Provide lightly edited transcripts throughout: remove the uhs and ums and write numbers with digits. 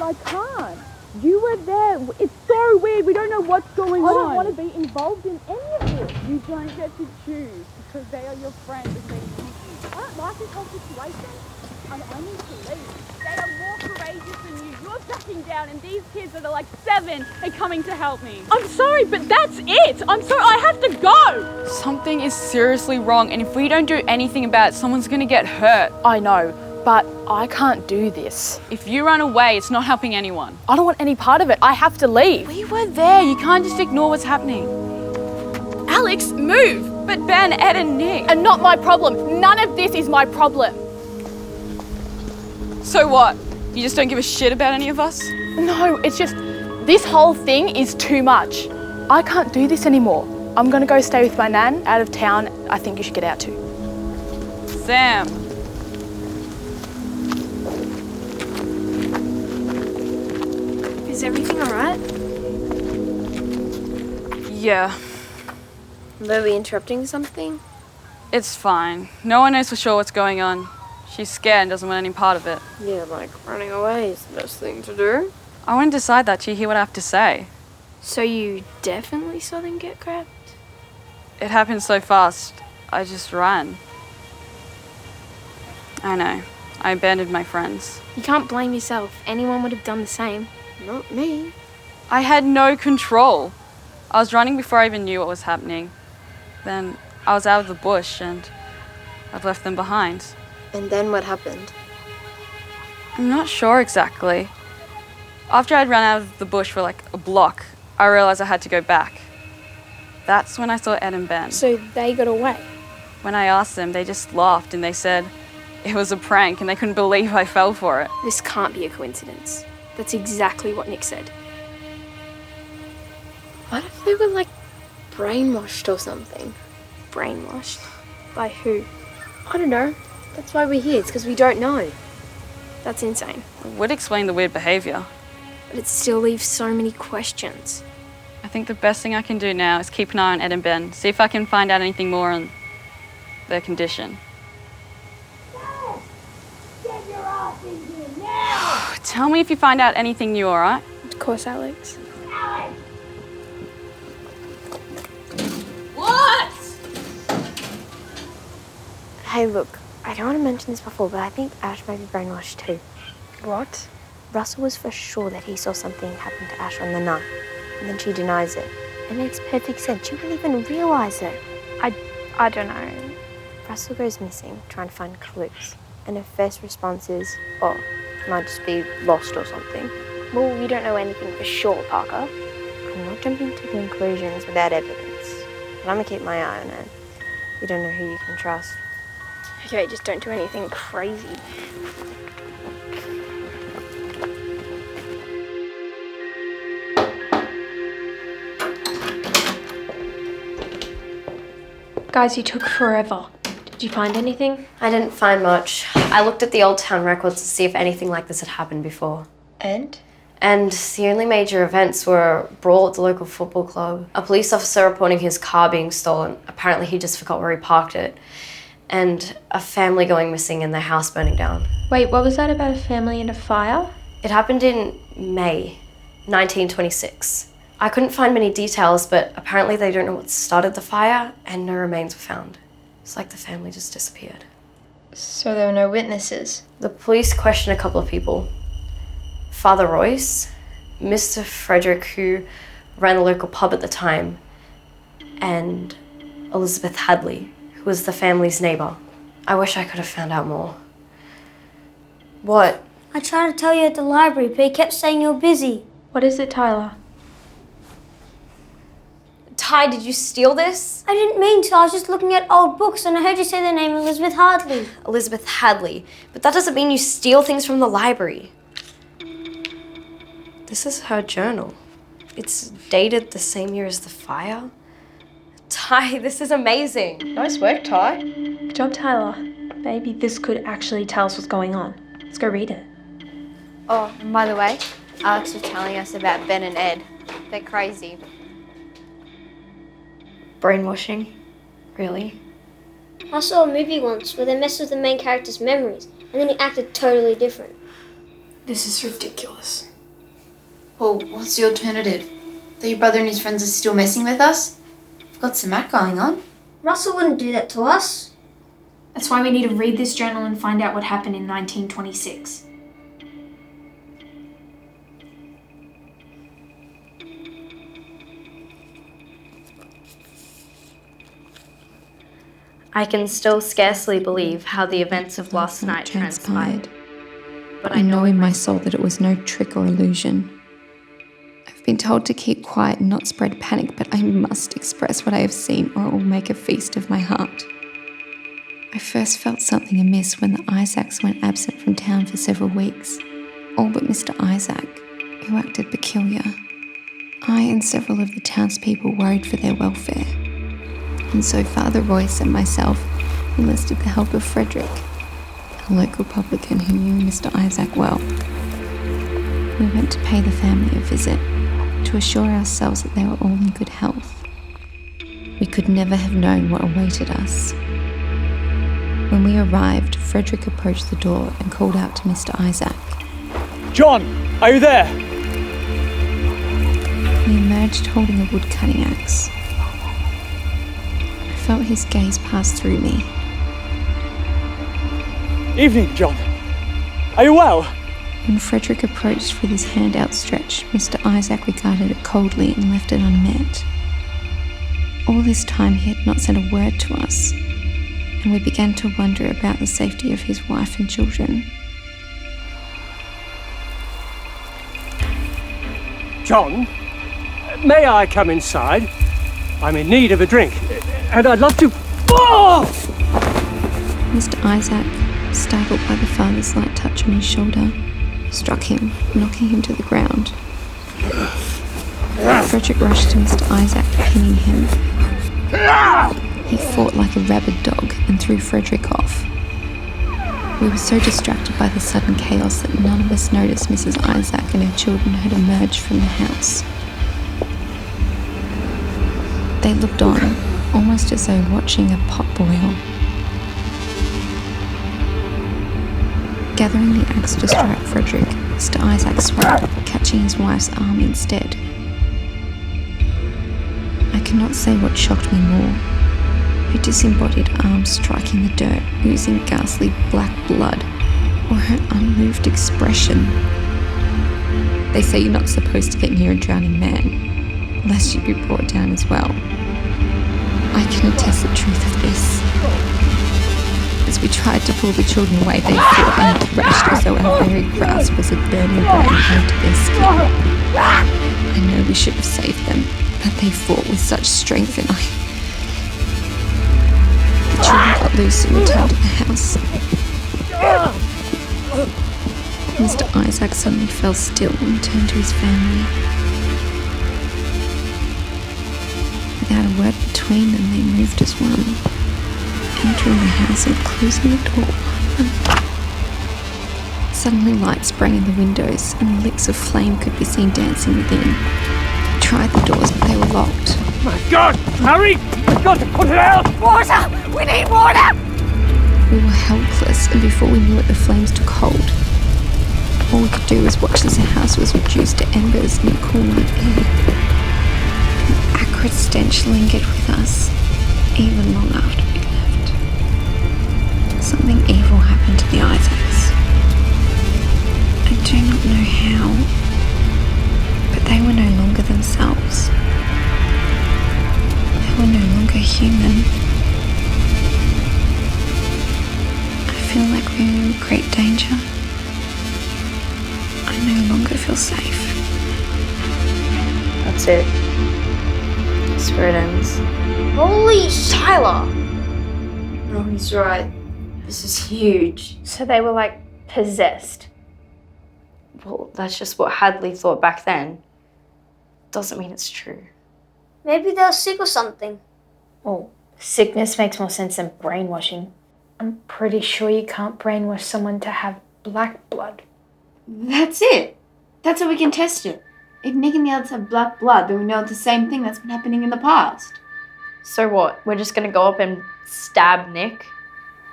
I can't. You were there. It's so weird. We don't know what's going on. I don't want to be involved in any of this. You don't get to choose because they are your friends and they need you. I don't like this whole situation. I need to leave. They are more courageous than you. You're backing down and these kids that are like 7 are coming to help me. I'm sorry, but that's it. I'm sorry, I have to go. Something is seriously wrong, and if we don't do anything about it, someone's gonna get hurt. I know, but I can't do this. If you run away, it's not helping anyone. I don't want any part of it. I have to leave. We were there. You can't just ignore what's happening. Alex, move! But Ben, Ed and Nick. And not my problem. None of this is my problem. So what? You just don't give a shit about any of us? No, it's just, this whole thing is too much. I can't do this anymore. I'm gonna go stay with my nan out of town. I think you should get out too. Sam. Is everything alright? Yeah, Were we interrupting something? it's fine. No one knows for sure what's going on. She's scared and doesn't want any part of it. Yeah, like running away is the best thing to do. I won't decide that till you hear what I have to say. So you definitely saw them get grabbed? It happened so fast, I just ran. I know. I abandoned my friends. You can't blame yourself. Anyone would have done the same. Not me. I had no control. I was running before I even knew what was happening. Then I was out of the bush and I'd left them behind. And then what happened? I'm not sure exactly. After I'd run out of the bush for like a block, I realized I had to go back. That's when I saw Ed and Ben. So they got away? When I asked them, they just laughed and they said it was a prank and they couldn't believe I fell for it. This can't be a coincidence. That's exactly what Nick said. What if they were like brainwashed or something? Brainwashed? By who? I don't know. That's why we're here. It's because we don't know. That's insane. It would explain the weird behavior. But it still leaves so many questions. I think the best thing I can do now is keep an eye on Ed and Ben, see if I can find out anything more on their condition. Get your ass in here now! Tell me if you find out anything new, all right? Of course, Alex. Alex! What? Hey, look, I don't want to mention this before, but I think Ash might be brainwashed too. What? Russell was for sure that he saw something happen to Ash on the night, and then she denies it. It makes perfect sense. She wouldn't even realize it. I don't know. Russell goes missing, trying to find clues, and her first response is, oh, might just be lost or something. Well, we don't know anything for sure, Parker. I'm not jumping to conclusions without evidence, but I'm gonna keep my eye on her. You don't know who you can trust. Okay, just don't do anything crazy. Guys, you took forever. Did you find anything? I didn't find much. I looked at the old town records to see if anything like this had happened before. And? And the only major events were a brawl at the local football club, a police officer reporting his car being stolen. Apparently he just forgot where he parked it. And a family going missing and their house burning down. Wait, what was that about a family and a fire? It happened in May 1926. I couldn't find many details, but apparently they don't know what started the fire and no remains were found. It's like the family just disappeared. So there were no witnesses? The police questioned a couple of people. Father Royce, Mr. Frederick, who ran the local pub at the time, and Elizabeth Hadley, who was the family's neighbour. I wish I could have found out more. What? I tried to tell you at the library, but you kept saying you're busy. What is it, Tyler? Ty, did you steal this? I didn't mean to. I was just looking at old books and I heard you say the name Elizabeth Hadley. Elizabeth Hadley. But that doesn't mean you steal things from the library. This is her journal. It's dated the same year as the fire. Ty, this is amazing. Nice work, Ty. Good job, Tyler. Maybe this could actually tell us what's going on. Let's go read it. Oh, and by the way, Alex was telling us about Ben and Ed. They're crazy. Brainwashing? Really? I saw a movie once where they messed with the main character's memories and then he acted totally different. This is ridiculous. Well, what's the alternative? That your brother and his friends are still messing with us? We've got some act going on. Russell wouldn't do that to us. That's why we need to read this journal and find out what happened in 1926. I can still scarcely believe how the events of last night transpired. But I know in my soul that it was no trick or illusion. I've been told to keep quiet and not spread panic, but I must express what I have seen or it will make a feast of my heart. I first felt something amiss when the Isaacs went absent from town for several weeks, all but Mr. Isaac, who acted peculiar. I and several of the townspeople worried for their welfare. And so Father Royce and myself enlisted the help of Frederick, a local publican who knew Mr. Isaac well. We went to pay the family a visit, to assure ourselves that they were all in good health. We could never have known what awaited us. When we arrived, Frederick approached the door and called out to Mr. Isaac. John, are you there? He emerged holding a wood-cutting axe. I felt his gaze pass through me. Evening, John. Are you well? When Frederick approached with his hand outstretched, Mr. Isaac regarded it coldly and left it unmet. All this time he had not said a word to us, and we began to wonder about the safety of his wife and children. John, may I come inside? I'm in need of a drink, and I'd love to... Oh! Mr. Isaac, startled by the father's light touch on his shoulder, struck him, knocking him to the ground. Frederick rushed to Mr. Isaac, pinning him. He fought like a rabid dog and threw Frederick off. We were so distracted by the sudden chaos that none of us noticed Mrs. Isaac and her children had emerged from the house. They looked on, almost as though watching a pot boil. Gathering the axe to strike Frederick, Mr. Isaac swung, catching his wife's arm instead. I cannot say what shocked me more. Her disembodied arm striking the dirt, oozing ghastly black blood, or her unmoved expression. They say you're not supposed to get near a drowning man, lest you be brought down as well. I can attest the truth of this. As we tried to pull the children away, they fought and thrashed as though our very grasp was a burning brand into their skin. I know we should have saved them, but they fought with such strength and The children got loose and returned to the house. Mr. Isaac suddenly fell still and turned to his family. Without a word between them, they moved as one, entering the house and closing the door behind them. Suddenly light sprang in the windows and licks of flame could be seen dancing within. We tried the doors, but they were locked. My God! Hurry! We've got to put it out! Water! We need water! We were helpless, and before we knew it, the flames took hold. All we could do was watch as the house was reduced to embers in the cool night air. An acrid stench lingered with us, even long after we left. Something evil happened to the Isaacs. I do not know how, but they were no longer themselves. They were no longer human. I feel like we are in great danger. I no longer feel safe. That's it. That's where it ends. Holy Tyler! No, he's right. This is huge. So they were like possessed. Well, that's just what Hadley thought back then. Doesn't mean it's true. Maybe they're sick or something. Well, sickness makes more sense than brainwashing. I'm pretty sure you can't brainwash someone to have black blood. That's it. That's how we can test it. If Nick and the others have black blood, then we know it's the same thing that's been happening in the past. So what? We're just gonna go up and stab Nick?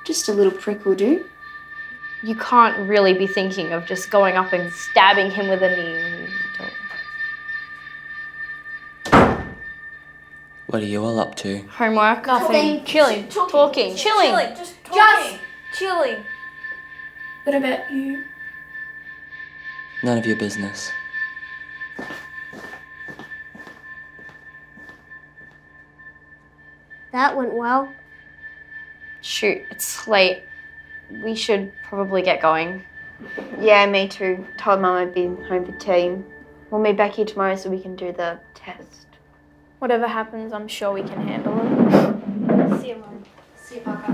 Just a little prick will do. You can't really be thinking of just going up and stabbing him with a needle. What are you all up to? Homework. Nothing. Chilling. Talking. Chilling. Just talking. Chilling. What about you? None of your business. That went well. Shoot, it's late. We should probably get going. Yeah, me too. Told Mum I'd be home for tea. We'll meet back here tomorrow so we can do the test. Whatever happens, I'm sure we can handle it. See you, Mum. See you, Papa.